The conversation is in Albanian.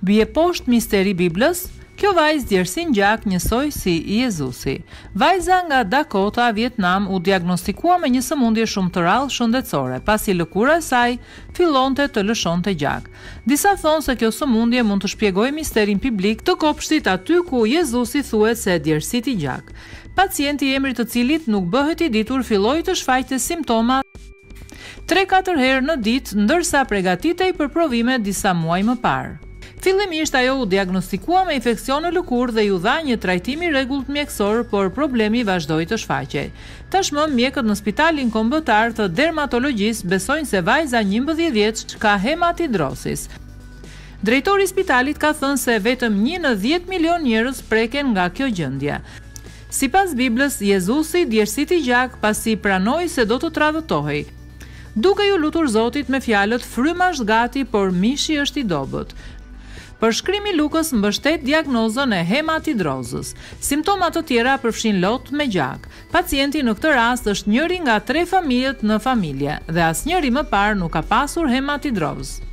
Bie poshtë misteri Biblës, kjo vajzë djersin gjak njësoj si Jezusi. Vajza nga Dakota, Vietnam, u diagnostikua me një sëmundje shumë të rrallë shëndetësore, pasi lëkura e saj fillonte të lëshonte gjak. Disa thonë se kjo sëmundje mund të shpjegojë misterin publik të kopshtit aty ku Jezusi thuhet se djersiti gjak. Pacienti i emrit të cilit nuk bëhet i ditur filloi të shfaqte simptoma 3-4 herë në ditë, ndërsa përgatitej për provime disa muaj më parë. Fillimisht ajo u diagnostikua me infeksion në lëkurë dhe ju dha një trajtim i rregullt mjekësor, por problemi vazhdoi të shfaqej. Tashmë mjekët në Spitalin Kombëtar të Dermatologjisë besojnë se vajza 11 vjeç ka hematidrosis. Drejtori i spitalit ka thënë se vetëm 1 në 10 milion njerëz preken nga kjo gjendje. Sipas Biblës, Jezusi djersiti gjak pasi pranoi se do të tradhtohej, duke ju lutur Zotit me fjalët fryma është gati, por mishi është i dobët. Përshkrimi Lukës mbështet diagnozën e hematidrozës. Simptomat të tjera përfshin lot me gjak. Pacienti në këtë rast është njëri nga 3 familjet në familje dhe asnjëri më parë nuk ka pasur hematidrozë.